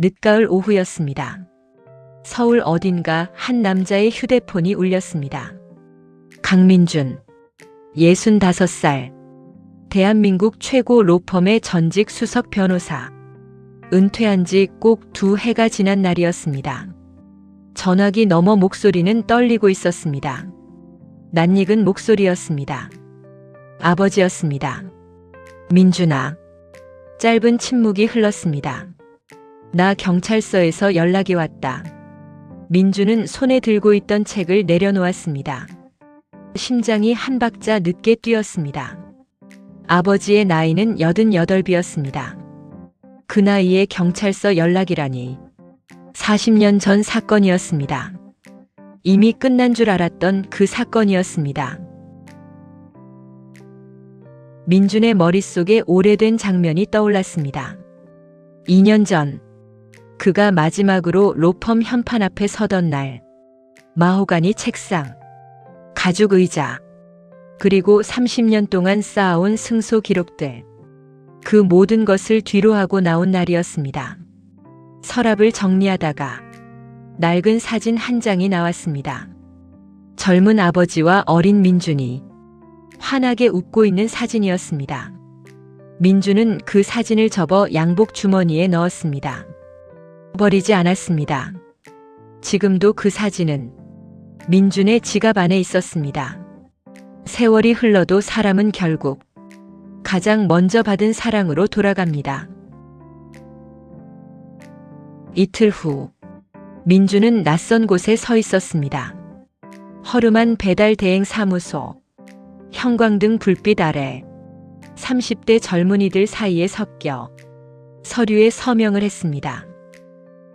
늦가을 오후였습니다. 서울 어딘가 한 남자의 휴대폰이 울렸습니다. 강민준, 65살, 대한민국 최고 로펌의 전직 수석 변호사. 은퇴한 지 꼭 2해가 지난 날이었습니다. 전화기 너머 목소리는 떨리고 있었습니다. 낯익은 목소리였습니다. 아버지였습니다. 민준아. 짧은 침묵이 흘렀습니다. 나 경찰서에서 연락이 왔다. 민준은 손에 들고 있던 책을 내려놓았습니다. 심장이 한 박자 늦게 뛰었습니다. 아버지의 나이는 88이었습니다. 그 나이에 경찰서 연락이라니. 40년 전 사건이었습니다. 이미 끝난 줄 알았던 그 사건이었습니다. 민준의 머릿속에 오래된 장면이 떠올랐습니다. 2년 전, 그가 마지막으로 로펌 현판 앞에 서던 날, 마호가니 책상, 가죽 의자, 그리고 30년 동안 쌓아온 승소 기록들, 그 모든 것을 뒤로하고 나온 날이었습니다. 서랍을 정리하다가 낡은 사진 한 장이 나왔습니다. 젊은 아버지와 어린 민준이 환하게 웃고 있는 사진이었습니다. 민준은 그 사진을 접어 양복 주머니에 넣었습니다. 버리지 않았습니다. 지금도 그 사진은 민준의 지갑 안에 있었습니다. 세월이 흘러도 사람은 결국 가장 먼저 받은 사랑으로 돌아갑니다. 이틀 후, 민준은 낯선 곳에 서 있었습니다. 허름한 배달 대행 사무소, 형광등 불빛 아래 30대 젊은이들 사이에 섞여 서류에 서명을 했습니다.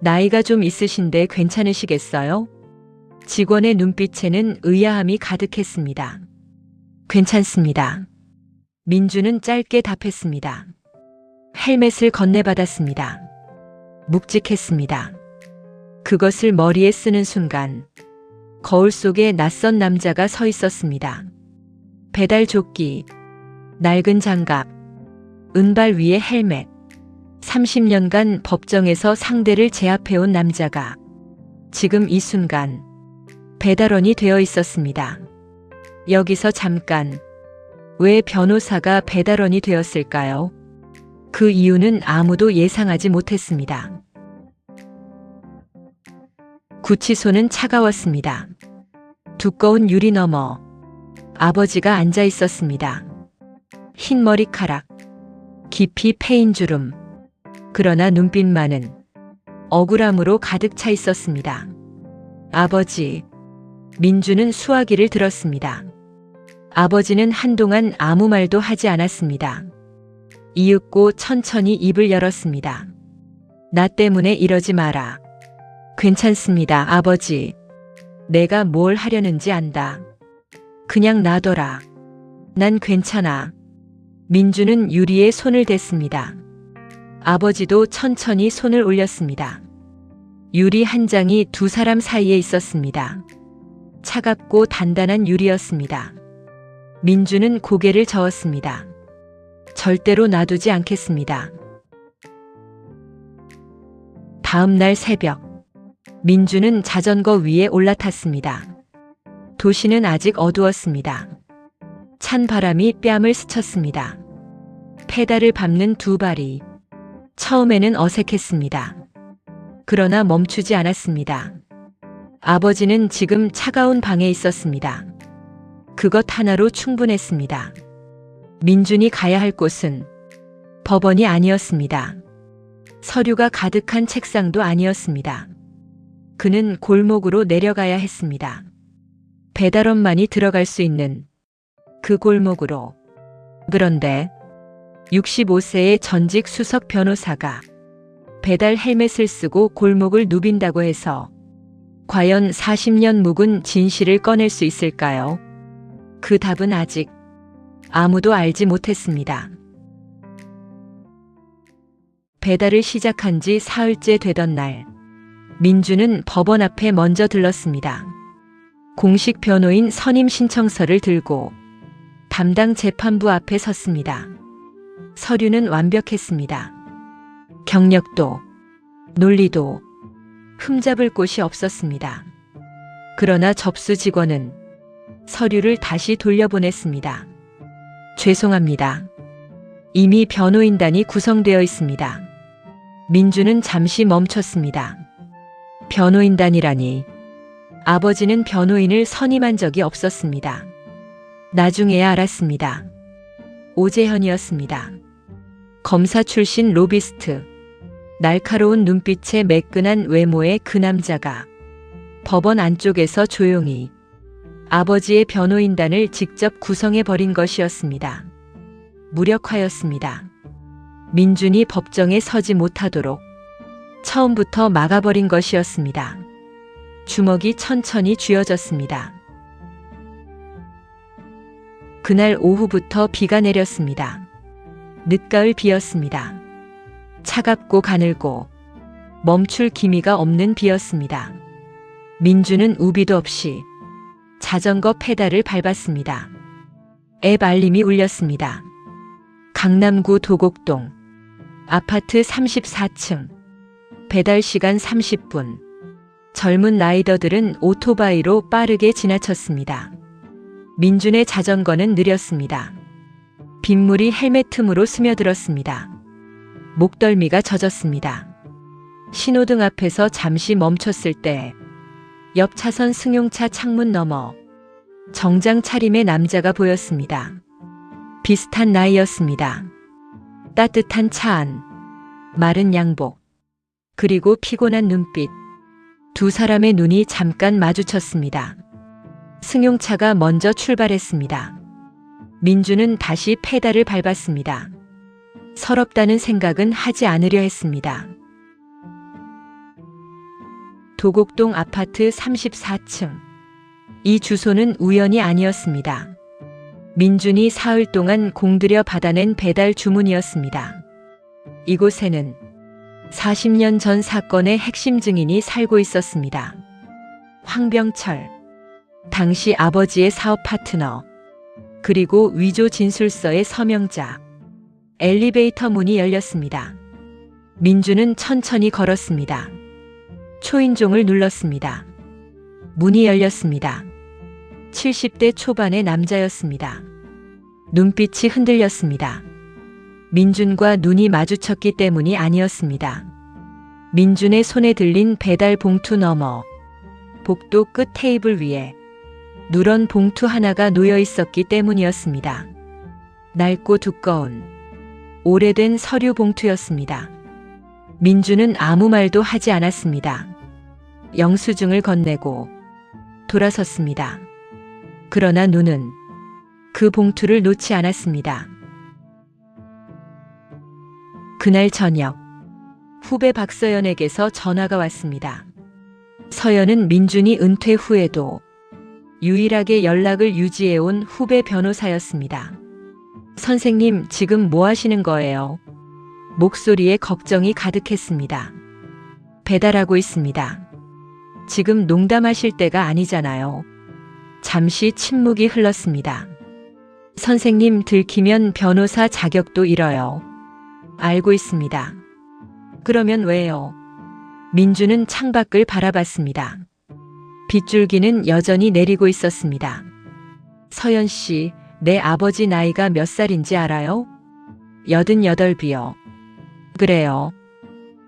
나이가 좀 있으신데 괜찮으시겠어요? 직원의 눈빛에는 의아함이 가득했습니다. 괜찮습니다. 민준은 짧게 답했습니다. 헬멧을 건네받았습니다. 묵직했습니다. 그것을 머리에 쓰는 순간 거울 속에 낯선 남자가 서 있었습니다. 배달 조끼, 낡은 장갑, 은발 위에 헬멧. 30년간 법정에서 상대를 제압해온 남자가 지금 이 순간 배달원이 되어 있었습니다. 여기서 잠깐, 왜 변호사가 배달원이 되었을까요? 그 이유는 아무도 예상하지 못했습니다. 구치소는 차가웠습니다. 두꺼운 유리 너머 아버지가 앉아 있었습니다. 흰 머리카락, 깊이 패인 주름, 그러나 눈빛만은 억울함으로 가득 차 있었습니다. 아버지, 민준은 수화기를 들었습니다. 아버지는 한동안 아무 말도 하지 않았습니다. 이윽고 천천히 입을 열었습니다. 나 때문에 이러지 마라. 괜찮습니다, 아버지. 내가 뭘 하려는지 안다. 그냥 놔둬라. 난 괜찮아. 민준은 유리에 손을 댔습니다. 아버지도 천천히 손을 올렸습니다. 유리 한 장이 두 사람 사이에 있었습니다. 차갑고 단단한 유리였습니다. 민준은 고개를 저었습니다. 절대로 놔두지 않겠습니다. 다음 날 새벽, 민준은 자전거 위에 올라탔습니다. 도시는 아직 어두웠습니다. 찬 바람이 뺨을 스쳤습니다. 페달을 밟는 두 발이 처음에는 어색했습니다. 그러나 멈추지 않았습니다. 아버지는 지금 차가운 방에 있었습니다. 그것 하나로 충분했습니다. 민준이 가야 할 곳은 법원이 아니었습니다. 서류가 가득한 책상도 아니었습니다. 그는 골목으로 내려가야 했습니다. 배달원만이 들어갈 수 있는 그 골목으로. 그런데 65세의 전직 수석 변호사가 배달 헬멧을 쓰고 골목을 누빈다고 해서 과연 40년 묵은 진실을 꺼낼 수 있을까요? 그 답은 아직 아무도 알지 못했습니다. 배달을 시작한 지 사흘째 되던 날, 민준은 법원 앞에 먼저 들렀습니다. 공식 변호인 선임 신청서를 들고 담당 재판부 앞에 섰습니다. 서류는 완벽했습니다. 경력도, 논리도 흠잡을 곳이 없었습니다. 그러나 접수 직원은 서류를 다시 돌려보냈습니다. 죄송합니다. 이미 변호인단이 구성되어 있습니다. 민주는 잠시 멈췄습니다. 변호인단이라니. 아버지는 변호인을 선임한 적이 없었습니다. 나중에야 알았습니다. 오재현이었습니다. 검사 출신 로비스트. 날카로운 눈빛에 매끈한 외모의 그 남자가 법원 안쪽에서 조용히 아버지의 변호인단을 직접 구성해버린 것이었습니다. 무력화였습니다. 민준이 법정에 서지 못하도록 처음부터 막아버린 것이었습니다. 주먹이 천천히 쥐어졌습니다. 그날 오후부터 비가 내렸습니다. 늦가을 비였습니다. 차갑고 가늘고 멈출 기미가 없는 비였습니다. 민주는 우비도 없이 자전거 페달을 밟았습니다. 앱 알림이 울렸습니다. 강남구 도곡동 아파트 34층 배달 시간 30분. 젊은 라이더들은 오토바이로 빠르게 지나쳤습니다. 민준의 자전거는 느렸습니다. 빗물이 헬멧 틈으로 스며들었습니다. 목덜미가 젖었습니다. 신호등 앞에서 잠시 멈췄을 때 옆 차선 승용차 창문 너머 정장 차림의 남자가 보였습니다. 비슷한 나이였습니다. 따뜻한 차 안, 마른 양복, 그리고 피곤한 눈빛. 두 사람의 눈이 잠깐 마주쳤습니다. 승용차가 먼저 출발했습니다. 민주는 다시 페달을 밟았습니다. 서럽다는 생각은 하지 않으려 했습니다. 도곡동 아파트 34층. 이 주소는 우연이 아니었습니다. 민준이 사흘 동안 공들여 받아낸 배달 주문이었습니다. 이곳에는 40년 전 사건의 핵심 증인이 살고 있었습니다. 황병철, 당시 아버지의 사업 파트너, 그리고 위조 진술서의 서명자. 엘리베이터 문이 열렸습니다. 민주는 천천히 걸었습니다. 초인종을 눌렀습니다. 문이 열렸습니다. 70대 초반의 남자였습니다. 눈빛이 흔들렸습니다. 민준과 눈이 마주쳤기 때문이 아니었습니다. 민준의 손에 들린 배달 봉투 너머 복도 끝 테이블 위에 누런 봉투 하나가 놓여 있었기 때문이었습니다. 낡고 두꺼운 오래된 서류 봉투였습니다. 민준은 아무 말도 하지 않았습니다. 영수증을 건네고 돌아섰습니다. 그러나 눈은 그 봉투를 놓지 않았습니다. 그날 저녁, 후배 박서연에게서 전화가 왔습니다. 서연은 민준이 은퇴 후에도 유일하게 연락을 유지해온 후배 변호사였습니다. 선생님, 지금 뭐 하시는 거예요? 목소리에 걱정이 가득했습니다. 배달하고 있습니다. 지금 농담하실 때가 아니잖아요. 잠시 침묵이 흘렀습니다. 선생님, 들키면 변호사 자격도 잃어요. 알고 있습니다. 그러면 왜요? 민주는 창밖을 바라봤습니다. 빗줄기는 여전히 내리고 있었습니다. 서연 씨, 내 아버지 나이가 몇 살인지 알아요? 88이요. 그래요.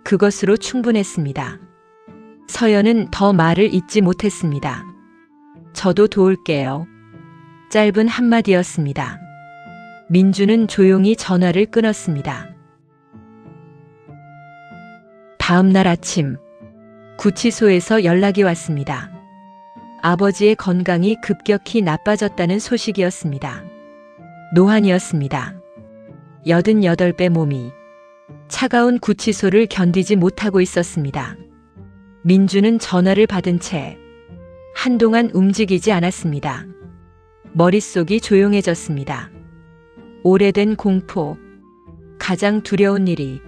그것으로 충분했습니다. 서연은 더 말을 잇지 못했습니다. 저도 도울게요. 짧은 한마디였습니다. 민주는 조용히 전화를 끊었습니다. 다음 날 아침, 구치소에서 연락이 왔습니다. 아버지의 건강이 급격히 나빠졌다는 소식이었습니다. 노환이었습니다. 88배 몸이 차가운 구치소를 견디지 못하고 있었습니다. 민주는 전화를 받은 채 한동안 움직이지 않았습니다. 머릿속이 조용해졌습니다. 오래된 공포, 가장 두려운 일이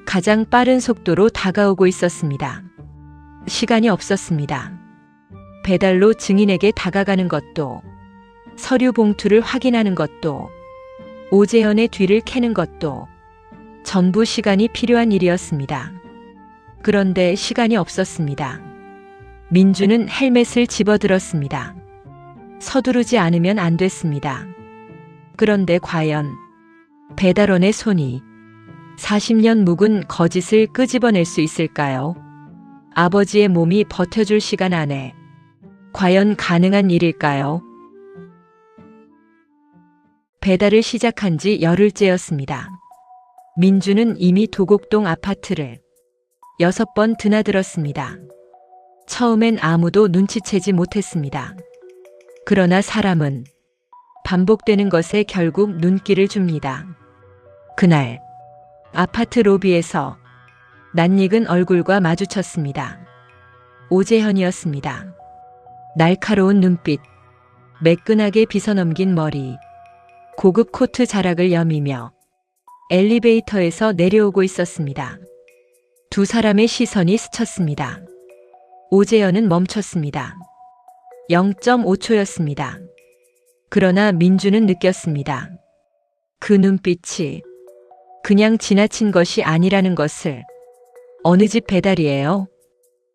가장 빠른 속도로 다가오고 있었습니다. 시간이 없었습니다. 배달로 증인에게 다가가는 것도, 서류 봉투를 확인하는 것도, 오재현의 뒤를 캐는 것도 전부 시간이 필요한 일이었습니다. 그런데 시간이 없었습니다. 민주는 헬멧을 집어들었습니다. 서두르지 않으면 안 됐습니다. 그런데 과연 배달원의 손이 40년 묵은 거짓을 끄집어낼 수 있을까요? 아버지의 몸이 버텨줄 시간 안에 과연 가능한 일일까요? 배달을 시작한 지 열흘째였습니다. 민주는 이미 도곡동 아파트를 6번 드나들었습니다. 처음엔 아무도 눈치채지 못했습니다. 그러나 사람은 반복되는 것에 결국 눈길을 줍니다. 그날 아파트 로비에서 낯익은 얼굴과 마주쳤습니다. 오재현이었습니다. 날카로운 눈빛, 매끈하게 빗어넘긴 머리, 고급 코트 자락을 여미며 엘리베이터에서 내려오고 있었습니다. 두 사람의 시선이 스쳤습니다. 오재현은 멈췄습니다. 0.5초였습니다. 그러나 민주는 느꼈습니다. 그 눈빛이 그냥 지나친 것이 아니라는 것을. 어느 집 배달이에요?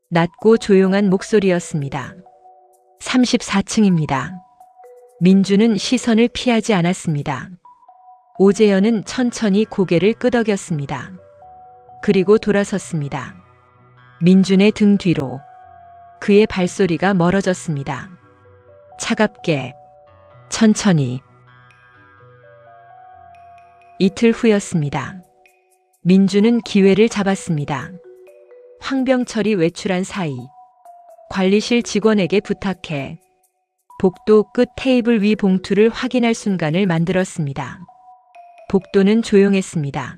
낮고 조용한 목소리였습니다. 34층입니다. 민주는 시선을 피하지 않았습니다. 오재현은 천천히 고개를 끄덕였습니다. 그리고 돌아섰습니다. 민준의 등 뒤로 그의 발소리가 멀어졌습니다. 차갑게, 천천히. 이틀 후였습니다. 민주는 기회를 잡았습니다. 황병철이 외출한 사이 관리실 직원에게 부탁해 복도 끝 테이블 위 봉투를 확인할 순간을 만들었습니다. 복도는 조용했습니다.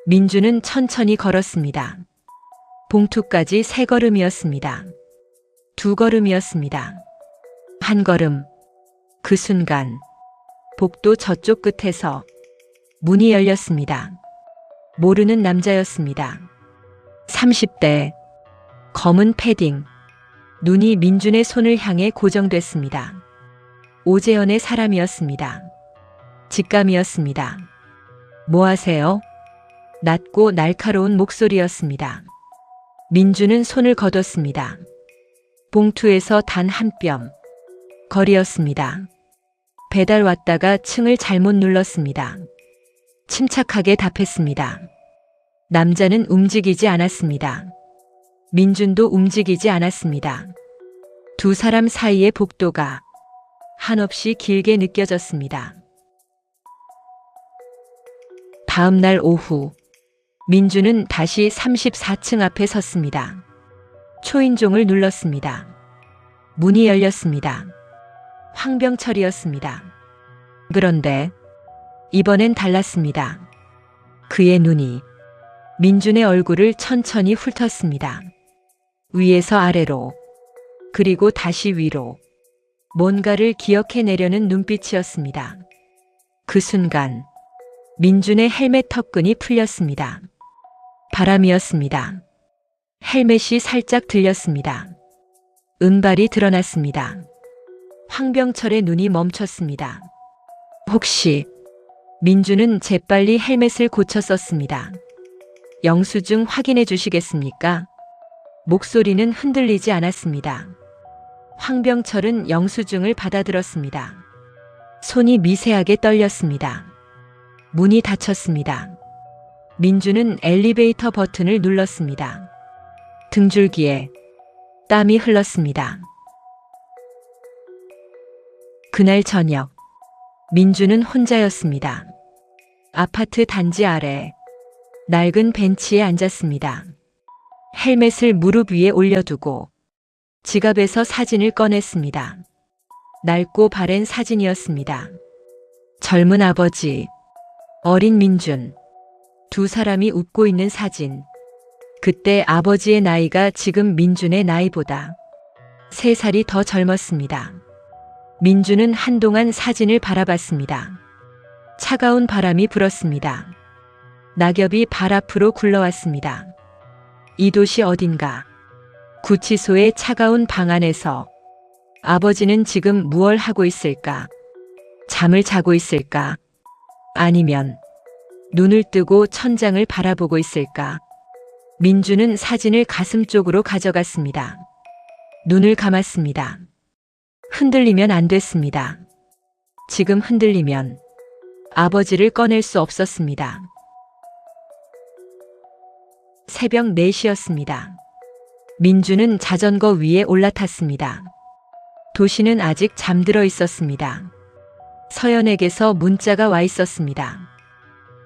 민주는 천천히 걸었습니다. 봉투까지 3걸음이었습니다. 2걸음이었습니다. 1걸음. 그 순간 복도 저쪽 끝에서 문이 열렸습니다. 모르는 남자였습니다. 30대, 검은 패딩, 눈이 민준의 손을 향해 고정됐습니다. 오재현의 사람이었습니다. 직감이었습니다. 뭐 하세요? 낮고 날카로운 목소리였습니다. 민준은 손을 거뒀습니다. 봉투에서 단 한 뼘 거리였습니다. 배달 왔다가 층을 잘못 눌렀습니다. 침착하게 답했습니다. 남자는 움직이지 않았습니다. 민준도 움직이지 않았습니다. 두 사람 사이의 복도가 한없이 길게 느껴졌습니다. 다음 날 오후, 민준은 다시 34층 앞에 섰습니다. 초인종을 눌렀습니다. 문이 열렸습니다. 황병철이었습니다. 그런데 이번엔 달랐습니다. 그의 눈이 민준의 얼굴을 천천히 훑었습니다. 위에서 아래로, 그리고 다시 위로. 뭔가를 기억해내려는 눈빛이었습니다. 그 순간 민준의 헬멧 턱끈이 풀렸습니다. 바람이었습니다. 헬멧이 살짝 들렸습니다. 은발이 드러났습니다. 황병철의 눈이 멈췄습니다. 혹시. 민준은 재빨리 헬멧을 고쳐 썼습니다. 영수증 확인해 주시겠습니까? 목소리는 흔들리지 않았습니다. 황병철은 영수증을 받아들었습니다. 손이 미세하게 떨렸습니다. 문이 닫혔습니다. 민준은 엘리베이터 버튼을 눌렀습니다. 등줄기에 땀이 흘렀습니다. 그날 저녁, 민준은 혼자였습니다. 아파트 단지 아래 낡은 벤치에 앉았습니다. 헬멧을 무릎 위에 올려두고 지갑에서 사진을 꺼냈습니다. 낡고 바랜 사진이었습니다. 젊은 아버지, 어린 민준, 두 사람이 웃고 있는 사진. 그때 아버지의 나이가 지금 민준의 나이보다 3살이 더 젊었습니다. 민준은 한동안 사진을 바라봤습니다. 차가운 바람이 불었습니다. 낙엽이 발 앞으로 굴러왔습니다. 이 도시 어딘가 구치소의 차가운 방 안에서 아버지는 지금 무얼 하고 있을까? 잠을 자고 있을까? 아니면 눈을 뜨고 천장을 바라보고 있을까? 민주는 사진을 가슴 쪽으로 가져갔습니다. 눈을 감았습니다. 흔들리면 안 됐습니다. 지금 흔들리면 아버지를 꺼낼 수 없었습니다. 새벽 4시였습니다. 민주는 자전거 위에 올라탔습니다. 도시는 아직 잠들어 있었습니다. 서연에게서 문자가 와 있었습니다.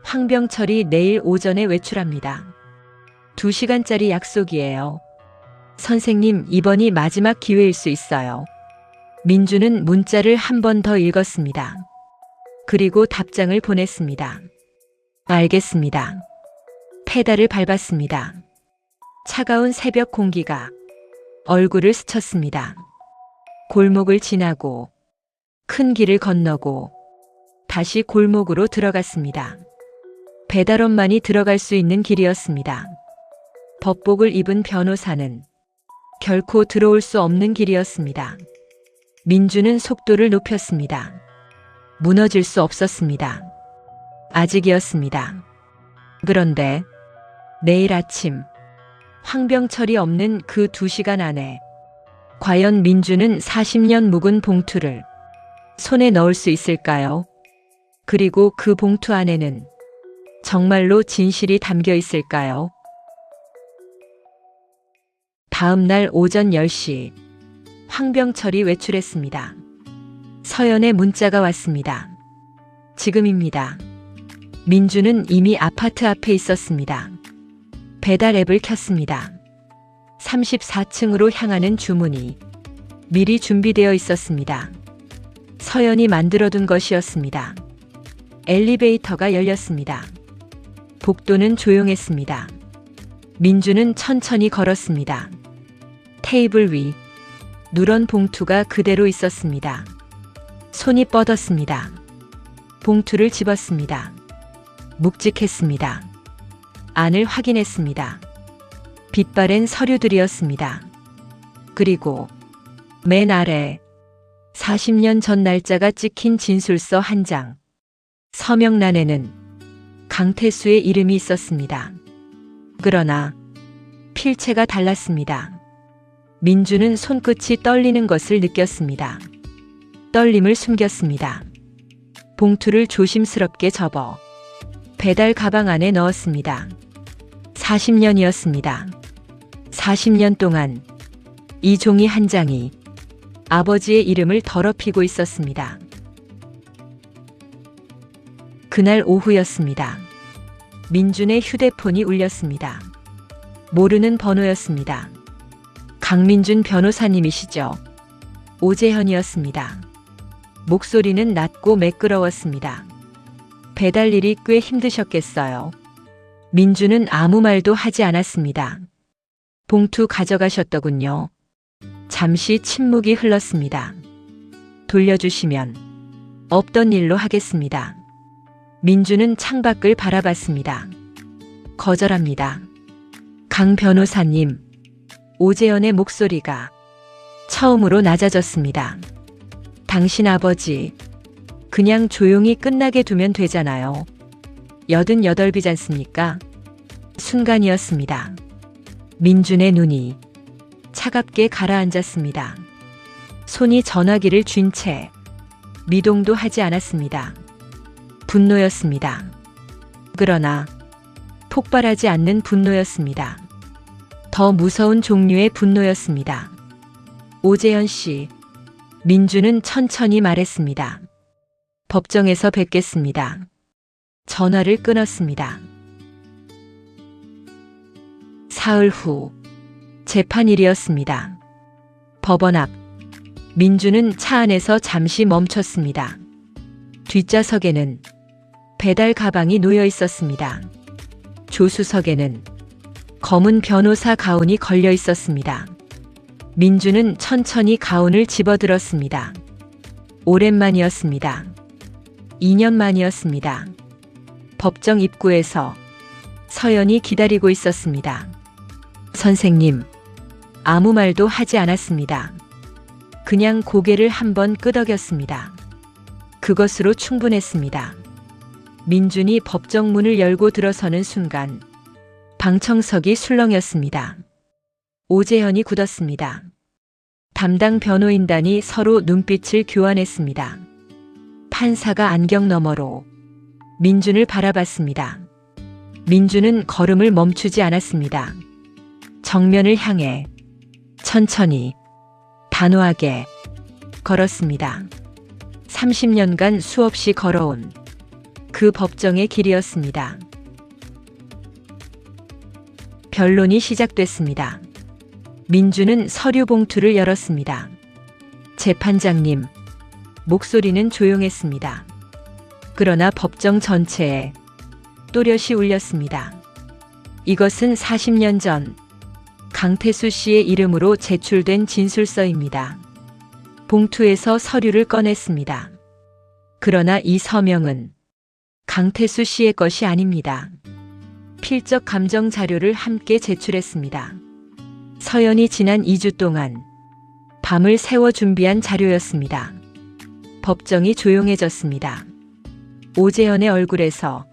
황병철이 내일 오전에 외출합니다. 2시간짜리 약속이에요. 선생님, 이번이 마지막 기회일 수 있어요. 민주는 문자를 한 번 더 읽었습니다. 그리고 답장을 보냈습니다. 알겠습니다. 페달을 밟았습니다. 차가운 새벽 공기가 얼굴을 스쳤습니다. 골목을 지나고 큰 길을 건너고 다시 골목으로 들어갔습니다. 배달원만이 들어갈 수 있는 길이었습니다. 법복을 입은 변호사는 결코 들어올 수 없는 길이었습니다. 민주는 속도를 높였습니다. 무너질 수 없었습니다. 아직이었습니다. 그런데 내일 아침 황병철이 없는 그 2시간 안에 과연 민주는 40년 묵은 봉투를 손에 넣을 수 있을까요? 그리고 그 봉투 안에는 정말로 진실이 담겨 있을까요? 다음 날 오전 10시 황병철이 외출했습니다. 서연의 문자가 왔습니다. 지금입니다. 민주는 이미 아파트 앞에 있었습니다. 배달 앱을 켰습니다. 34층으로 향하는 주문이 미리 준비되어 있었습니다. 서연이 만들어둔 것이었습니다. 엘리베이터가 열렸습니다. 복도는 조용했습니다. 민주는 천천히 걸었습니다. 테이블 위 누런 봉투가 그대로 있었습니다. 손이 뻗었습니다. 봉투를 집었습니다. 묵직했습니다. 안을 확인했습니다. 빛바랜 서류들이었습니다. 그리고 맨 아래 40년 전 날짜가 찍힌 진술서 한 장. 서명란에는 강태수의 이름이 있었습니다. 그러나 필체가 달랐습니다. 민주는 손끝이 떨리는 것을 느꼈습니다. 떨림을 숨겼습니다. 봉투를 조심스럽게 접어 배달 가방 안에 넣었습니다. 40년이었습니다. 40년 동안 이 종이 한 장이 아버지의 이름을 더럽히고 있었습니다. 그날 오후였습니다. 민준의 휴대폰이 울렸습니다. 모르는 번호였습니다. 강민준 변호사님이시죠? 오재현이었습니다. 목소리는 낮고 매끄러웠습니다. 배달 일이 꽤 힘드셨겠어요. 민주는 아무 말도 하지 않았습니다. 봉투 가져가셨더군요. 잠시 침묵이 흘렀습니다. 돌려주시면 없던 일로 하겠습니다. 민주는 창밖을 바라봤습니다. 거절합니다. 강 변호사님, 오재현의 목소리가 처음으로 낮아졌습니다. 당신 아버지, 그냥 조용히 끝나게 두면 되잖아요. 88비잖습니까? 순간이었습니다. 민준의 눈이 차갑게 가라앉았습니다. 손이 전화기를 쥔 채 미동도 하지 않았습니다. 분노였습니다. 그러나 폭발하지 않는 분노였습니다. 더 무서운 종류의 분노였습니다. 오재현 씨, 민주는 천천히 말했습니다. 법정에서 뵙겠습니다. 전화를 끊었습니다. 사흘 후 재판일이었습니다. 법원 앞 민주는 차 안에서 잠시 멈췄습니다. 뒷좌석에는 배달 가방이 놓여 있었습니다. 조수석에는 검은 변호사 가운이 걸려 있었습니다. 민주는 천천히 가운을 집어들었습니다. 오랜만이었습니다. 2년 만이었습니다. 법정 입구에서 서연이 기다리고 있었습니다. 선생님, 아무 말도 하지 않았습니다. 그냥 고개를 한번 끄덕였습니다. 그것으로 충분했습니다. 민준이 법정 문을 열고 들어서는 순간 방청석이 술렁였습니다. 오재현이 굳었습니다. 담당 변호인단이 서로 눈빛을 교환했습니다. 판사가 안경 너머로 민준을 바라봤습니다. 민준은 걸음을 멈추지 않았습니다. 정면을 향해 천천히 단호하게 걸었습니다. 30년간 수없이 걸어온 그 법정의 길이었습니다. 변론이 시작됐습니다. 민준은 서류 봉투를 열었습니다. 재판장님, 목소리는 조용했습니다. 그러나 법정 전체에 또렷이 울렸습니다. 이것은 40년 전 강태수 씨의 이름으로 제출된 진술서입니다. 봉투에서 서류를 꺼냈습니다. 그러나 이 서명은 강태수 씨의 것이 아닙니다. 필적 감정 자료를 함께 제출했습니다. 서연이 지난 2주 동안 밤을 새워 준비한 자료였습니다. 법정이 조용해졌습니다. 오재현의 얼굴에서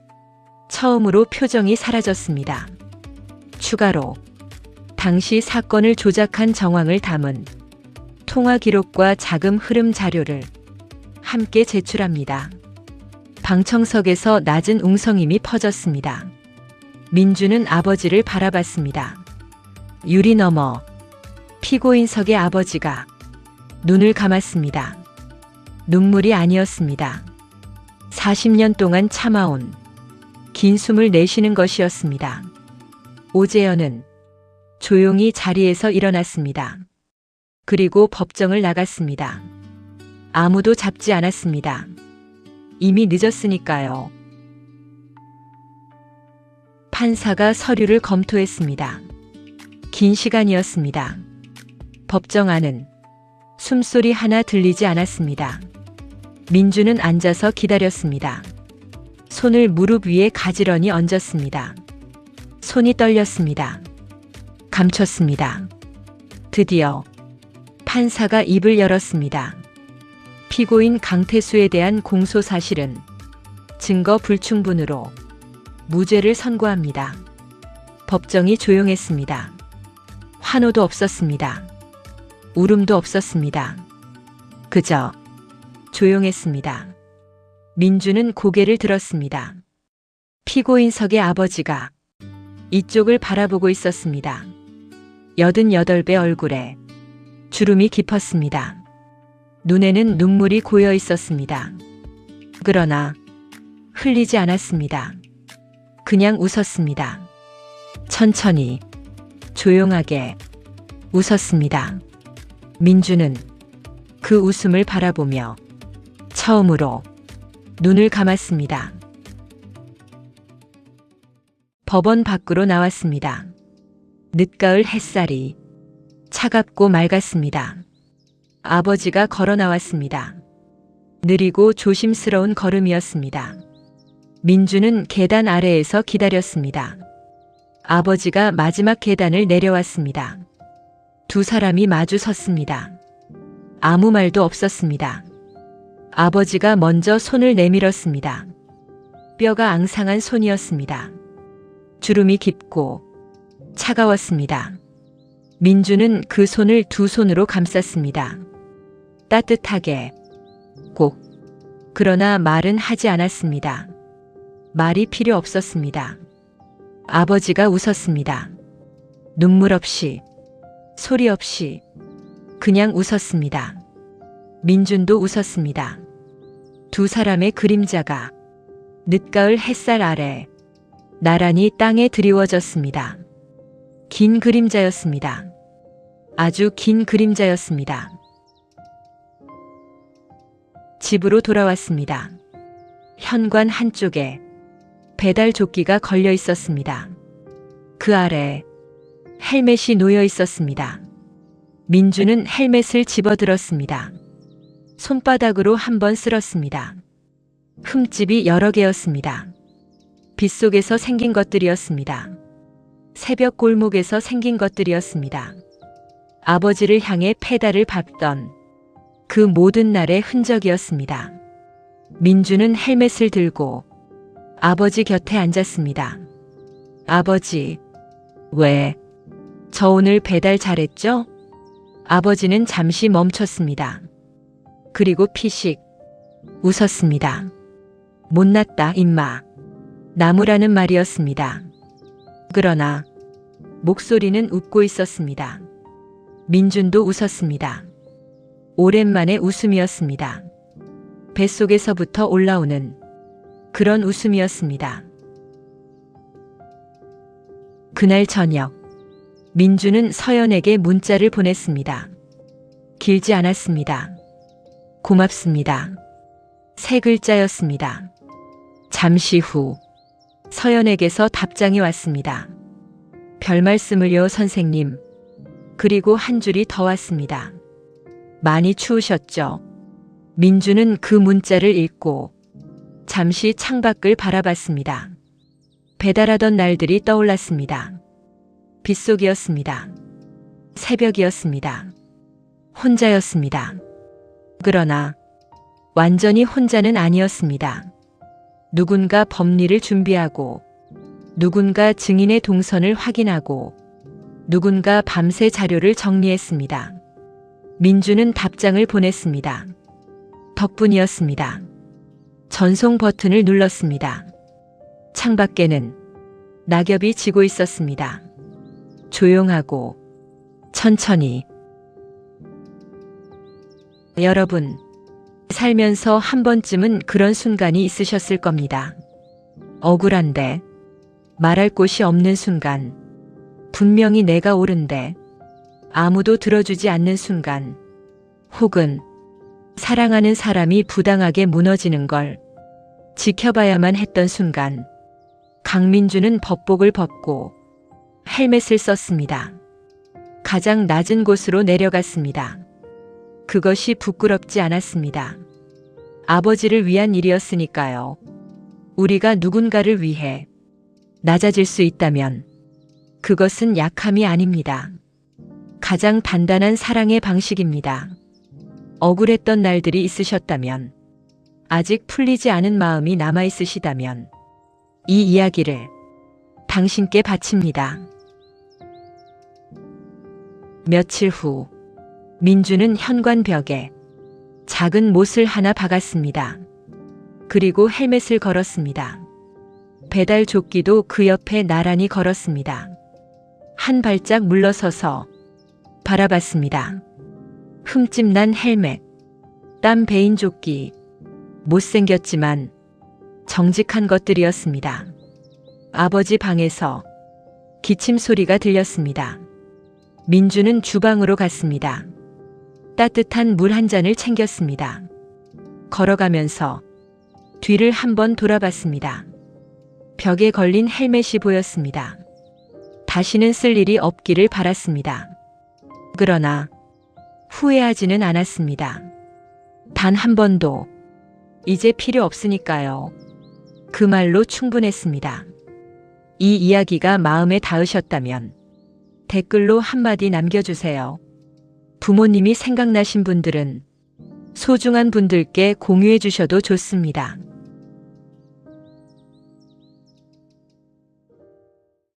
처음으로 표정이 사라졌습니다. 추가로 당시 사건을 조작한 정황을 담은 통화 기록과 자금 흐름 자료를 함께 제출합니다. 방청석에서 낮은 웅성임이 퍼졌습니다. 민준은 아버지를 바라봤습니다. 유리 너머 피고인석의 아버지가 눈을 감았습니다. 눈물이 아니었습니다. 40년 동안 참아온 긴 숨을 내쉬는 것이었습니다. 오재현은 조용히 자리에서 일어났습니다. 그리고 법정을 나갔습니다. 아무도 잡지 않았습니다. 이미 늦었으니까요. 판사가 서류를 검토했습니다. 긴 시간이었습니다. 법정 안은 숨소리 하나 들리지 않았습니다. 민준은 앉아서 기다렸습니다. 손을 무릎 위에 가지런히 얹었습니다. 손이 떨렸습니다. 감췄습니다. 드디어 판사가 입을 열었습니다. 피고인 강태수에 대한 공소 사실은 증거 불충분으로 무죄를 선고합니다. 법정이 조용했습니다. 환호도 없었습니다. 울음도 없었습니다. 그저 조용했습니다. 민준은 고개를 들었습니다. 피고인석의 아버지가 이쪽을 바라보고 있었습니다. 88배 얼굴에 주름이 깊었습니다. 눈에는 눈물이 고여 있었습니다. 그러나 흘리지 않았습니다. 그냥 웃었습니다. 천천히, 조용하게 웃었습니다. 민준은 그 웃음을 바라보며 처음으로 눈을 감았습니다. 법원 밖으로 나왔습니다. 늦가을 햇살이 차갑고 맑았습니다. 아버지가 걸어 나왔습니다. 느리고 조심스러운 걸음이었습니다. 민준은 계단 아래에서 기다렸습니다. 아버지가 마지막 계단을 내려왔습니다. 두 사람이 마주 섰습니다. 아무 말도 없었습니다. 아버지가 먼저 손을 내밀었습니다. 뼈가 앙상한 손이었습니다. 주름이 깊고 차가웠습니다. 민준은 그 손을 두 손으로 감쌌습니다. 따뜻하게, 꼭. 그러나 말은 하지 않았습니다. 말이 필요 없었습니다. 아버지가 웃었습니다. 눈물 없이, 소리 없이, 그냥 웃었습니다. 민준도 웃었습니다. 두 사람의 그림자가 늦가을 햇살 아래 나란히 땅에 드리워졌습니다. 긴 그림자였습니다. 아주 긴 그림자였습니다. 집으로 돌아왔습니다. 현관 한쪽에 배달 조끼가 걸려 있었습니다. 그 아래 헬멧이 놓여 있었습니다. 민준은 헬멧을 집어들었습니다. 손바닥으로 한번 쓸었습니다. 흠집이 여러 개였습니다. 빗속에서 생긴 것들이었습니다. 새벽 골목에서 생긴 것들이었습니다. 아버지를 향해 페달을 밟던 그 모든 날의 흔적이었습니다. 민준은 헬멧을 들고 아버지 곁에 앉았습니다. 아버지, 왜? 저 오늘 배달 잘했죠? 아버지는 잠시 멈췄습니다. 그리고 피식 웃었습니다. 못났다, 임마. 나무라는 말이었습니다. 그러나 목소리는 웃고 있었습니다. 민준도 웃었습니다. 오랜만에 웃음이었습니다. 뱃속에서부터 올라오는 그런 웃음이었습니다. 그날 저녁, 민주는 서연에게 문자를 보냈습니다. 길지 않았습니다. 고맙습니다. 세 글자였습니다. 잠시 후 서연에게서 답장이 왔습니다. 별말씀을요, 선생님. 그리고 한 줄이 더 왔습니다. 많이 추우셨죠? 민주는 그 문자를 읽고 잠시 창밖을 바라봤습니다. 배달하던 날들이 떠올랐습니다. 빗속이었습니다. 새벽이었습니다. 혼자였습니다. 그러나 완전히 혼자는 아니었습니다. 누군가 법리를 준비하고, 누군가 증인의 동선을 확인하고, 누군가 밤새 자료를 정리했습니다. 민주는 답장을 보냈습니다. 덕분이었습니다. 전송 버튼을 눌렀습니다. 창밖에는 낙엽이 지고 있었습니다. 조용하고 천천히. 여러분, 살면서 한 번쯤은 그런 순간이 있으셨을 겁니다. 억울한데 말할 곳이 없는 순간, 분명히 내가 옳은데 아무도 들어주지 않는 순간, 혹은 사랑하는 사람이 부당하게 무너지는 걸 지켜봐야만 했던 순간, 강민주는 법복을 벗고 헬멧을 썼습니다. 가장 낮은 곳으로 내려갔습니다. 그것이 부끄럽지 않았습니다. 아버지를 위한 일이었으니까요. 우리가 누군가를 위해 낮아질 수 있다면 그것은 약함이 아닙니다. 가장 단단한 사랑의 방식입니다. 억울했던 날들이 있으셨다면, 아직 풀리지 않은 마음이 남아있으시다면 이 이야기를 당신께 바칩니다. 며칠 후, 민주는 현관벽에 작은 못을 하나 박았습니다. 그리고 헬멧을 걸었습니다. 배달 조끼도 그 옆에 나란히 걸었습니다. 한 발짝 물러서서 바라봤습니다. 흠집 난 헬멧, 땀 베인 조끼, 못생겼지만 정직한 것들이었습니다. 아버지 방에서 기침 소리가 들렸습니다. 민주는 주방으로 갔습니다. 따뜻한 물 한 잔을 챙겼습니다. 걸어가면서 뒤를 한번 돌아봤습니다. 벽에 걸린 헬멧이 보였습니다. 다시는 쓸 일이 없기를 바랐습니다. 그러나 후회하지는 않았습니다. 단 한 번도 이제 필요 없으니까요. 그 말로 충분했습니다. 이 이야기가 마음에 닿으셨다면 댓글로 한마디 남겨주세요. 부모님이 생각나신 분들은 소중한 분들께 공유해 주셔도 좋습니다.